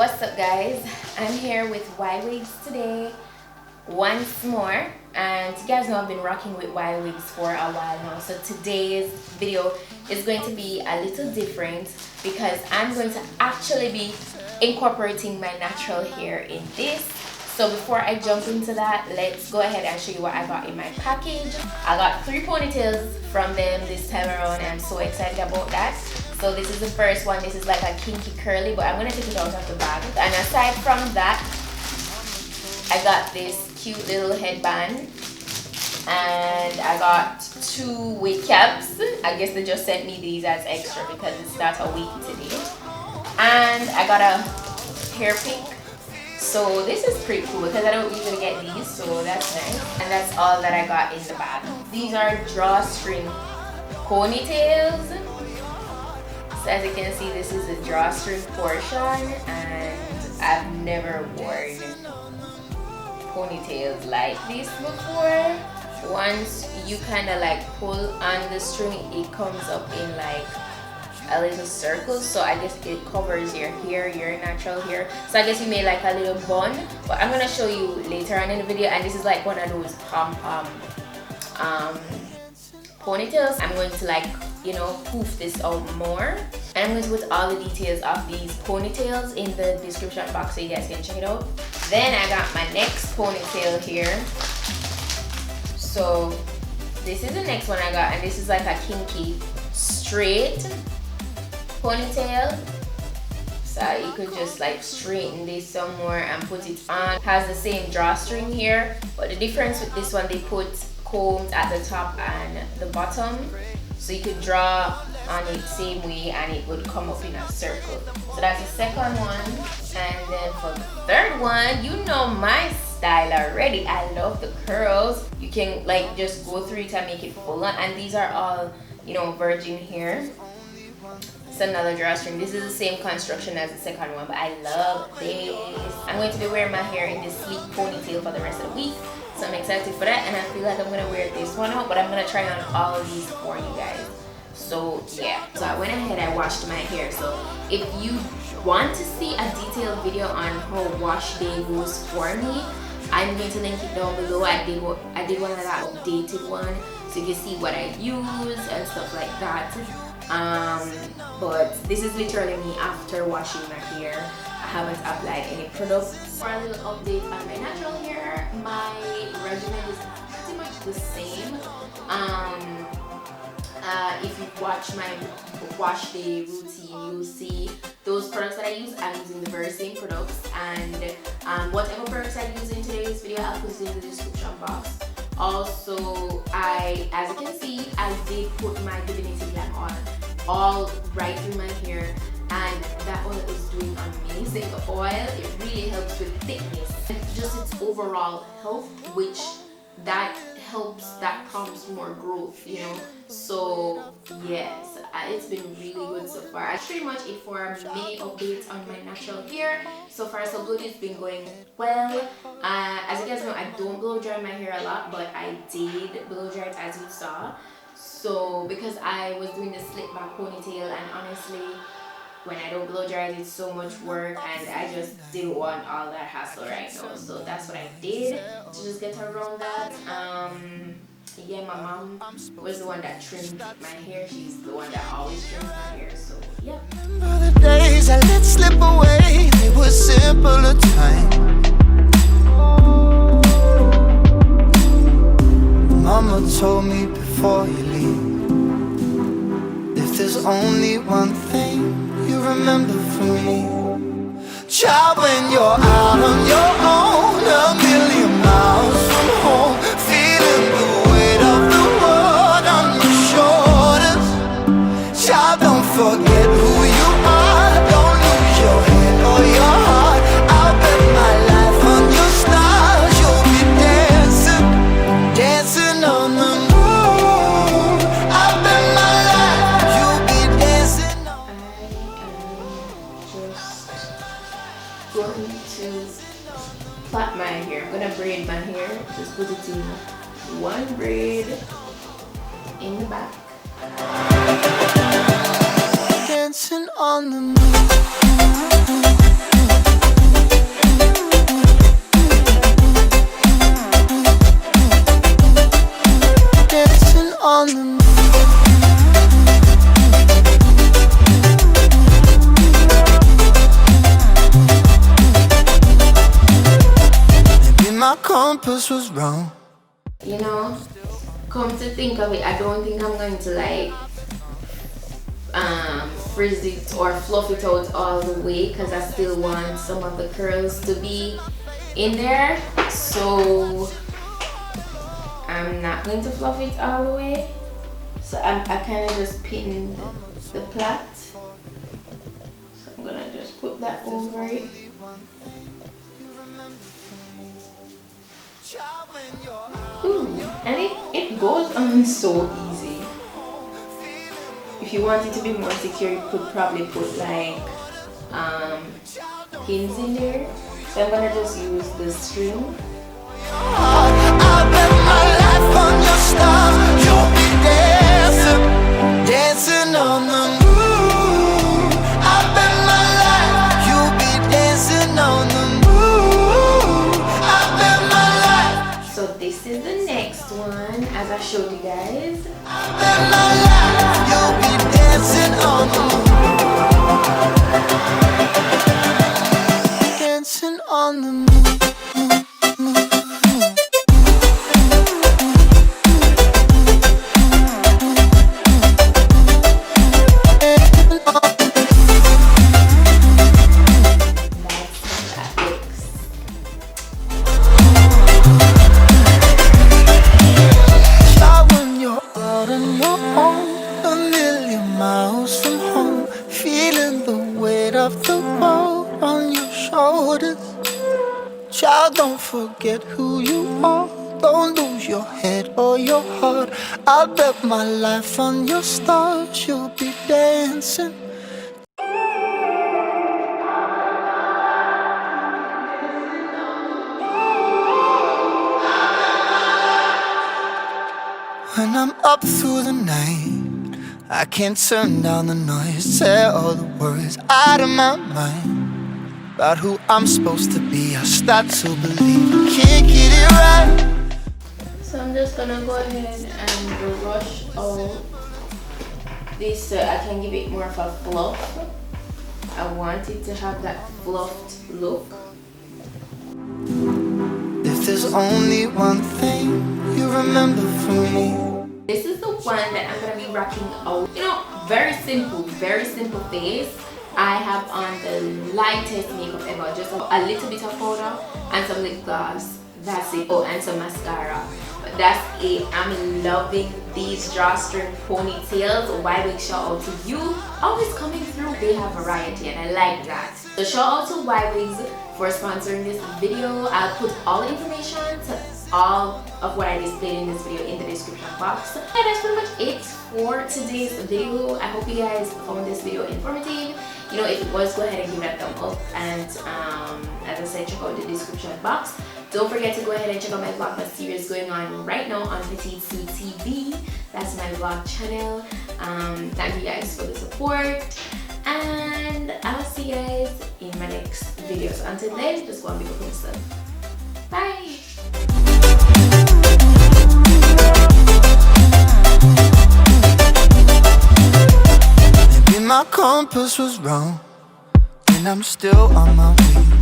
What's up guys, I'm here with YWigs today once more, and you guys know I've been rocking with YWigs for a while now. So today's video is going to be a little different because I'm going to actually be incorporating my natural hair in this. So before I jump into that, let's go ahead and show you what I got in my package. I got 3 ponytails from them this time around and I'm so excited about that. So this is the first one. This is like a kinky curly, but I'm going to take it out of the bag. And aside from that, I got this cute little headband. And I got 2 wig caps. I guess they just sent me these as extra because it's not a week today. And I got a hair pick. So this is pretty cool because I don't usually get these, so that's nice. And that's all that I got in the bag. These are drawstring ponytails. So as you can see, this is the drawstring portion, and I've never worn ponytails like this before. Once you kind of like pull on the string, it comes up in like a little circle, so I guess it covers your hair, your natural hair. So I guess you made like a little bun, but I'm gonna show you later on in the video. And this is like one of those pom-pom ponytails. I'm going to like, you know, poof this out more, and I'm going to put all the details of these ponytails in the description box so you guys can check it out. Then I got my next ponytail here. So this is the next one I got, and this is like a kinky straight ponytail. So you could just like straighten this somewhere and put it on. It has the same drawstring here, but the difference with this one, they put combs at the top and the bottom, so you could draw on it same way and it would come up in a circle. So that's the second one. And then for the third one, you know my style already. I love the curls. You can like just go through it and make it full on, and these are all, you know, virgin hair. It's another drawstring. This is the same construction as the second one, but I love this. I'm going to be wearing my hair in this sleek ponytail for the rest of the week, so I'm excited for that, and I feel like I'm gonna wear this one out, but I'm gonna try on all of these for you guys. So yeah, so I went ahead, I washed my hair. So if you want to see a detailed video on how wash day goes for me, I'm going to link it down below. I did one of that updated one, so you can see what I use and stuff like that. But this is literally me after washing my hair. I haven't applied any product. For a little update on my natural hair, my regimen is pretty much the same. If you watch my wash day routine, you'll see those products that I use. I'm using the very same products, and whatever products I use in today's video, I'll put it in the description box. Also, as you can see, I did put my Divinity Black on all right through my hair, and that oil is doing amazing. The oil, it really helps with thickness and just its overall health, which that helps, that prompts more growth, you know. So yes, it's been really good so far. That's pretty much it for mini updates on my natural hair. So far so good, it's been going well. As you guys know, I don't blow dry my hair a lot, but I did blow dry it as you saw. So because I was doing the slick back ponytail, and honestly, when I don't blow dry it, it's so much work, and I just didn't want all that hassle right now. So that's what I did to just get around that. Yeah, my mom was the one that trimmed my hair. She's the one that always trims my hair. So yeah. Remember the days I let slip away. They were simpler times. Mama told me before you leave, if there's only one thing you remember from me, child, when you're out on your own, a million miles from home, feeling the weight of the world on your shoulders, child, don't forget who you are, don't lose your head or your heart. I'll bet my life on your stars, you'll be dancing, dancing on the moon. I'll bet my life you'll be dancing on. Going to plait my hair. I'm gonna braid my hair. Just put it in one braid in the back. Dancing on the moon. compass was wrong. You know, come to think of it, I don't think I'm going to like frizz it or fluff it out all the way because I still want some of the curls to be in there. So I'm not going to fluff it all the way. So I kind of just pinned the plait. So I'm gonna just put that over it. Ooh, and it goes on so easy. If you want it to be more secure, you could probably put like pins in there. So I'm gonna just use the string. I bet my life on your stars. You'll be dancing, dancing on the moon. I bet my life you'll be dancing on the moon. I bet my life. So this is the next one, as I showed you guys. I bet my life you'll be dancing on the moon. Dancing on the moon. Child, don't forget who you are. Don't lose your head or your heart. I bet my life on your stars. You'll be dancing. When I'm up through the night, I can't turn down the noise. Tear all the worries out of my mind about who I'm supposed to be. I start to believe I can't get it right. So I'm just gonna go ahead and brush out this so I can give it more of a fluff. I want it to have that fluffed look. If there's only one thing you remember from me. This is the one that I'm gonna be rocking out. You know, very simple face. I have on the lightest makeup ever, just a little bit of powder and some lip gloss. That's it. Oh, and some mascara. But that's it. I'm loving these Drawstring Ponytails. YWigs, shout out to you. Always coming through. They have variety and I like that. So shout out to YWigs for sponsoring this video. I'll put all the information to all of what I displayed in this video in the description box. And that's pretty much it for today's video. I hope you guys found this video informative. You know, if it was, go ahead and give it a thumb up, and as I said, check out the description box. Don't forget to go ahead and check out my vlogmas series going on right now on PETITE-SUE TV. That's my vlog channel. Thank you guys for the support, and I'll see you guys in my next video. So until then, just go and be good for yourself. Bye. My compass was wrong, and I'm still on my way.